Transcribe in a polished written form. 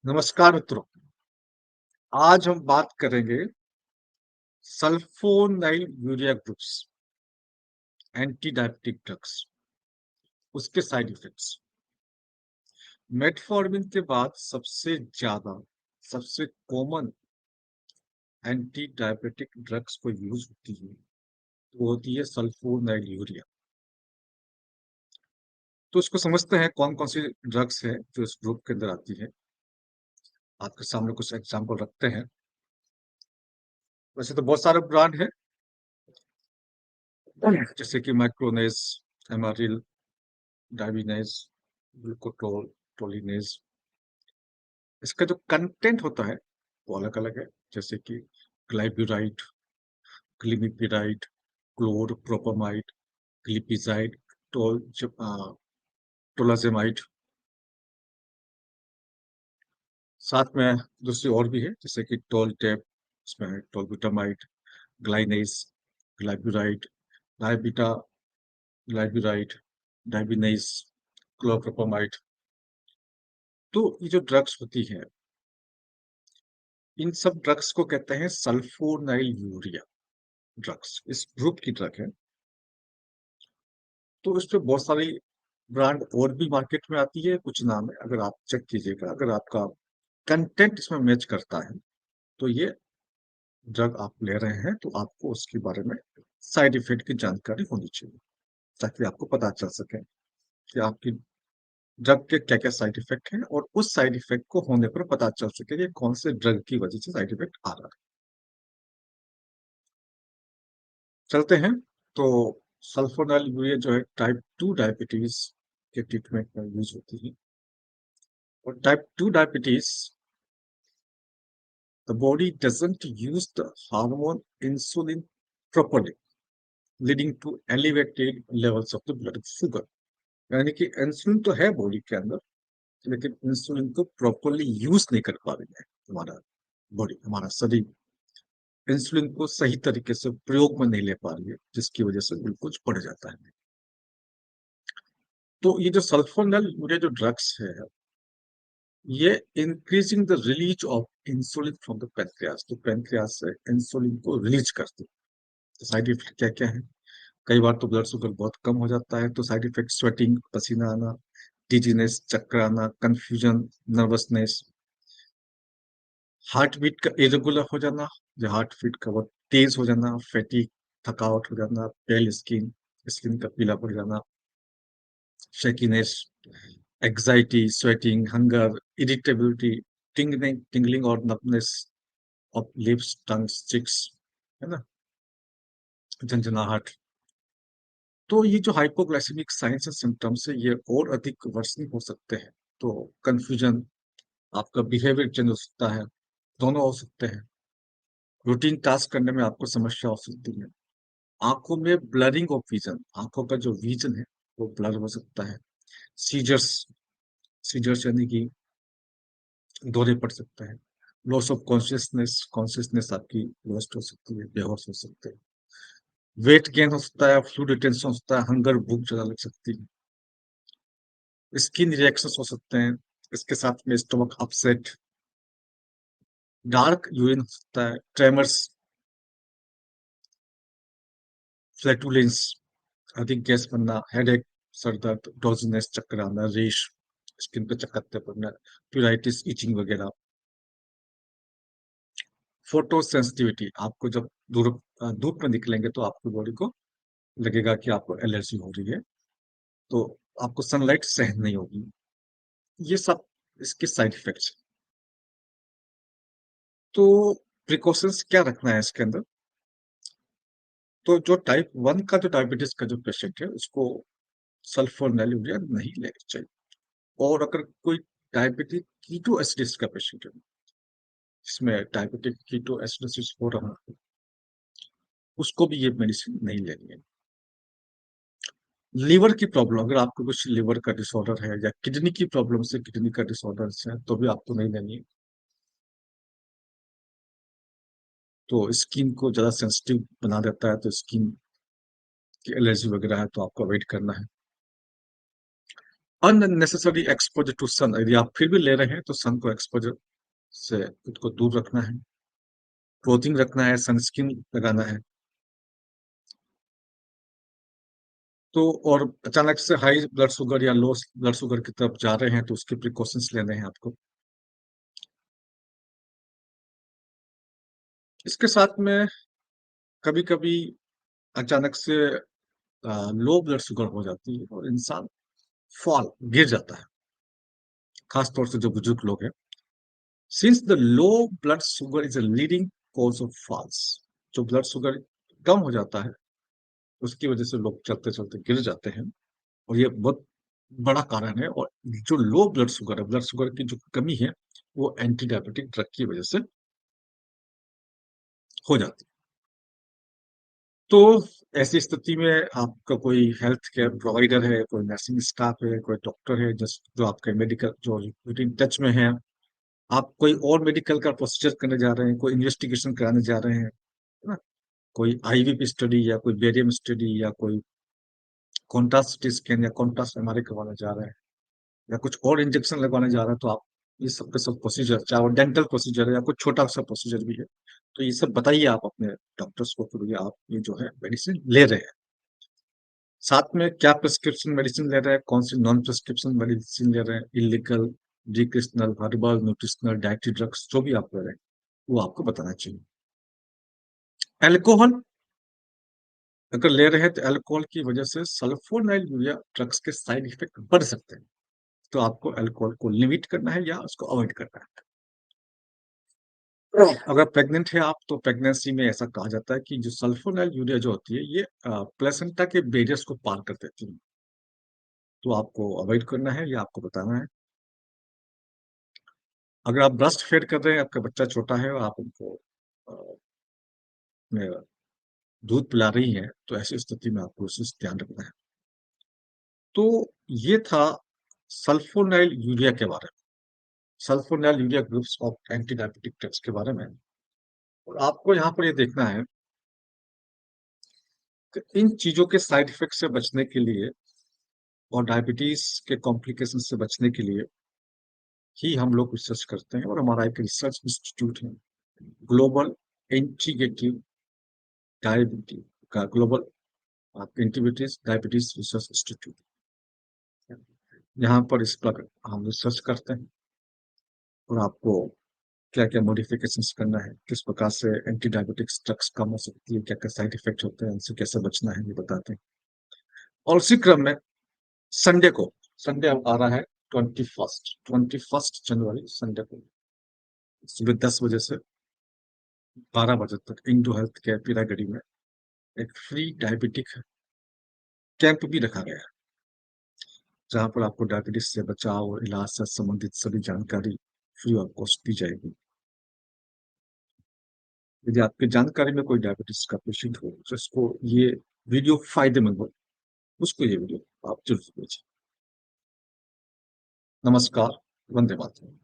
नमस्कार मित्रों, आज हम बात करेंगे sulfonyl urea groups, anti diabetic drugs, उसके साइड इफेक्ट्स। मेटफॉर्मिन के बाद सबसे कॉमन एंटी डायबिटिक ड्रग्स को यूज होती है, वो होती है सल्फोनाइल यूरिया। तो इसको समझते हैं कौन कौन सी ड्रग्स है जो इस ग्रुप के अंदर आती है। आपके सामने कुछ एग्जाम्पल रखते हैं। वैसे तो बहुत सारे ब्रांड है, जैसे कि माइक्रोनेस, एमारिल, डाइविनेस, ग्लूकोटोल, टोलिनेस। इसका जो कंटेंट होता है वो अलग-अलग है, जैसे कि ग्लाइब्यूराइड, ग्लिमिपिराइड, क्लोरप्रोपामाइड, ग्लिपिजाइड, टोल टोलाजेमाइड। साथ में दूसरी और भी है, जैसे कि टोलटेप, इसमें है टोलबुटामाइड, ग्लाइनेस, ग्लाइब्यूराइड, ग्लाइबिटा, ग्लाइब्यूराइड, डाइबिनेस, क्लोरप्रोपामाइड। तो ये जो ड्रग्स होती है, इन सब ड्रग्स को कहते हैं सल्फोनाइल यूरिया ड्रग्स। इस ग्रुप की ड्रग है। तो इसपे बहुत सारी ब्रांड और भी मार्केट में आती है, कुछ नाम है, अगर आप चेक कीजिएगा, अगर आपका कंटेंट इसमें मैच करता है तो ये ड्रग आप ले रहे हैं, तो आपको उसके बारे में साइड इफेक्ट की जानकारी होनी चाहिए, ताकि आपको पता चल सके कि आपकी ड्रग के क्या क्या साइड इफेक्ट हैं, और उस साइड इफेक्ट को होने पर पता चल सके कि कौन से ड्रग की वजह से साइड इफेक्ट आ रहा है। चलते हैं। तो सल्फोनाइल यूरिया जो है टाइप 2 डायबिटीज के ट्रीटमेंट में यूज होती है। और type 2 diabetes, the body doesn't use the hormone insulin properly, leading to elevated levels of the blood sugar। यानी कि इंसुलिन तो है बॉडी के अंदर, लेकिन इंसुलिन को प्रॉपरली यूज नहीं कर पा रही है हमारा बॉडी, हमारा शरीर इंसुलिन को सही तरीके से प्रयोग में नहीं ले पा रही है, जिसकी वजह से ग्लूकोज बढ़ जाता है। तो ये जो सल्फोनल यूरिया जो ड्रग्स है, ये increasing the release of insulin from the pancreas, तो पैनक्रियास से इंसुलिन को रिलीज करती है। तो साइड इफेक्ट क्या क्या है? कई बार तो ब्लड शुगर बहुत कम हो जाता है, तो साइड इफेक्ट स्वेटिंग, पसीना आना, डिजीनेस, चक्कर आना, कंफ्यूजन, नर्वसनेस, हार्ट बीट का इरेगुलर हो जाना, जो हार्ट बीट का बहुत तेज हो जाना, फैटिक, थकावट हो जाना, पेल स्किन, स्किन का पीला पड़ जाना, shakiness, anxiety, sweating, hunger, irritability, tingling और नपनेस ऑफ लिप्स, टंग्स, चिक्स, है ना, झंझनाहट। तो ये जो हाइपोग्लाइसेमिक साइंस एंड सिम्टम्स है, ये और अधिक वर्सनिंग हो सकते हैं। तो कंफ्यूजन, आपका बिहेवियर चेंज हो सकता है, दोनों हो सकते हैं। रूटीन टास्क करने में आपको समस्या हो सकती है। आंखों में ब्लरिंग ऑफ विजन, आंखों का जो विजन है वो ब्लर हो सकता है। सीजर्स, सीजर्स यानी कि दौरे पड़ सकते हैं। लॉस ऑफ कॉन्शियसनेस, कॉन्शियसनेस आपकी लॉस्ट हो सकती है, बेहोश हो सकते हैं। वेट गेन हो सकता है, फ्लूइड रिटेंशन हो सकता है, हंगर, भूख ज्यादा लग सकती है, स्किन रिएक्शंस हो सकते हैं। इसके साथ में स्टमक अपसेट, डार्क यूरिन हो सकता है, ट्रेमर्स, फ्लैटुलेंस, अधिक गैस बनना, हेडेक, सर दर्द, डोजीनेस, चक्कर आना, रेश, स्किन पे चकत्ते पड़ना, प्यूराइटिस, इचिंग वगैरह। फोटो सेंसिटिविटी, आपको जब धूप में निकलेंगे तो आपकी बॉडी को लगेगा कि आपको एलर्जी हो रही है, तो आपको सनलाइट सहन नहीं होगी। ये सब इसके साइड इफेक्ट्स। तो प्रिकॉशंस क्या रखना है इसके अंदर? तो जो टाइप 1 का जो डायबिटीज का जो पेशेंट है, उसको सल्फोनाइल यूरिया नहीं लेनी चाहिए। और अगर कोई डायबिटिक कीटो एसिडिस का पेशेंट है, जिसमें डायबिटिक कीटो एसिडिस हो रहा है, उसको भी ये मेडिसिन नहीं लेनी है। लीवर की प्रॉब्लम, अगर आपको कुछ लीवर का डिसऑर्डर है या किडनी की प्रॉब्लम से, किडनी का डिसऑर्डर है, तो भी आपको नहीं लेनी है। तो स्किन को ज्यादा सेंसिटिव बना देता है, तो स्किन की एलर्जी वगैरह है तो आपको अवॉइड करना है। अननेसेसरी एक्सपोजर टू सन, यदि आप फिर भी ले रहे हैं तो सन को एक्सपोजर से खुद को दूर रखना है, क्लोथिंग रखना है, सनस्क्रीन लगाना है। तो और अचानक से हाई ब्लड शुगर या लो ब्लड शुगर की तरफ जा रहे हैं तो उसके प्रिकॉशंस लेने हैं आपको। इसके साथ में कभी कभी अचानक से लो ब्लड शुगर हो जाती है और इंसान फॉल गिर जाता है, खासतौर से जो बुजुर्ग लोग हैं। Since the low blood sugar is a leading cause of falls, जो ब्लड शुगर कम हो जाता है उसकी वजह से लोग चलते चलते गिर जाते हैं, और ये बहुत बड़ा कारण है। और जो लो ब्लड शुगर है, ब्लड शुगर की जो कमी है, वो एंटी डायबिटिक ड्रग की वजह से हो जाती है। तो ऐसी स्थिति में आपका कोई हेल्थ केयर प्रोवाइडर है, कोई नर्सिंग स्टाफ है, कोई डॉक्टर है जस्ट जो आपके मेडिकल जो रूटीन टच में है, आप कोई और मेडिकल का प्रोसीजर करने जा रहे हैं, कोई इन्वेस्टिगेशन कराने जा रहे हैं, है ना, कोई आईवीपी स्टडी या कोई बेरियम स्टडी या कोई कॉन्ट्रास्ट स्कैन या कॉन्ट्रास्ट एमआरआई करवाने जा रहे हैं, या कुछ और इंजेक्शन लगवाने जा रहे हैं, तो आप ये सब के सब प्रोसीजर, चाहे वो डेंटल प्रोसीजर है या कुछ छोटा सा प्रोसीजर भी है, तो ये सब बताइए आप अपने डॉक्टर्स को कि भैया आप ये जो है मेडिसिन ले रहे हैं। साथ में क्या प्रिस्क्रिप्शन मेडिसिन ले रहे हैं, कौन सी नॉन प्रिस्क्रिप्शन मेडिसिन ले रहे हैं, illegal, recreational, herbal, nutritional, dietary drugs जो भी आप ले रहे हैं वो आपको बताना चाहिए। अल्कोहल अगर ले रहे हैं तो अल्कोहल की वजह से सल्फोनाइल यूरिया ड्रग्स के साइड इफेक्ट बढ़ सकते हैं, तो आपको अल्कोहल को लिमिट करना है या उसको अवॉइड करना है। अगर प्रेग्नेंट है आप तो प्रेगनेंसी में ऐसा कहा जाता है कि जो सल्फोनाइल यूरिया जो होती है ये प्लेसेंटा के बैरियर्स को पार कर देती है, तो आपको अवॉइड करना है या आपको बताना है। अगर आप ब्रेस्ट फीड कर रहे हैं, आपका बच्चा छोटा है और आप उनको अपने दूध पिला रही हैं, तो ऐसी स्थिति में आपको विशेष ध्यान रखना है। तो ये था सल्फोनाइल यूरिया के बारे में, sulfonyl urea groups of anti diabetic drugs के बारे में। और आपको यहाँ पर ये देखना है कि इन चीजों के साइड इफेक्ट से बचने के लिए और डायबिटीज के कॉम्प्लिकेशन से बचने के लिए ही हम लोग रिसर्च करते हैं, और हमारा एक रिसर्च इंस्टीट्यूट है, ग्लोबल इंटीग्रेटिव डायबिटीज का global integrative diabetes research institute, यहाँ पर इस पर हम रिसर्च करते हैं और आपको क्या क्या मॉडिफिकेशंस करना है, किस प्रकार से एंटी डायबिटिक्स ड्रग्स कम हो सकती है, क्या क्या साइड इफेक्ट होते हैं, उनसे कैसे बचना है, ये बताते हैं। और उसी क्रम में संडे को, संडे अब आ रहा है 21 जनवरी संडे को सुबह 10 बजे से 12 बजे तक इंडो हेल्थ केयर पीरागढ़ी में एक फ्री डायबिटिक कैंप भी रखा गया है, जहाँ पर आपको डायबिटीज से बचाव और इलाज से संबंधित सभी जानकारी फ्री ऑफ कॉस्ट दी जाएगी। यदि आपकी जानकारी में कोई डायबिटीज का पेशेंट हो जिसको ये वीडियो फायदेमंद हो, उसको ये वीडियो आप जरूर भेजिए। नमस्कार, वंदे मातरम।